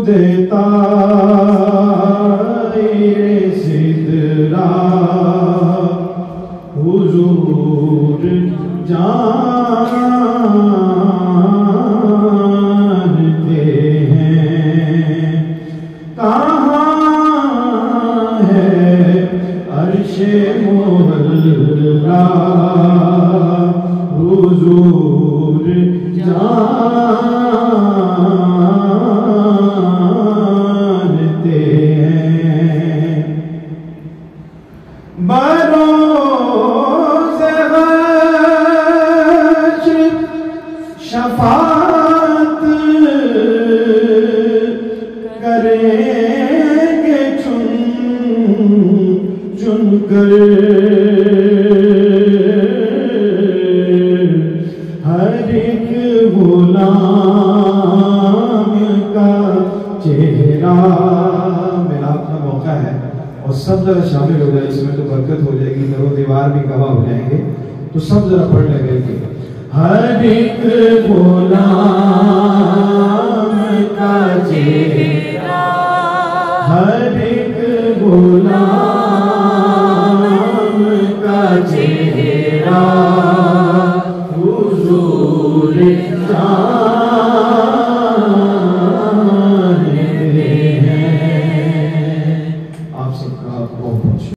देता सिदरा हुजूर जानते हैं कहाँ है अर्शे मोहल्ला हुजूर जानते हैं बरोज़े हश्र शफाअत करेंगे चुन चुन कर हर एक गुलाम का चेहरा। मेरा अपना मौका है और सब जरा शामिल हो जाए इसमें तो बरकत हो जाएगी, दरो दीवार भी गवाह हो जाएंगे। तो सब जरा पढ़ लेंगे हर एक गुलाम का चेहरा हर एक गुलाम का चेहरा हुजूर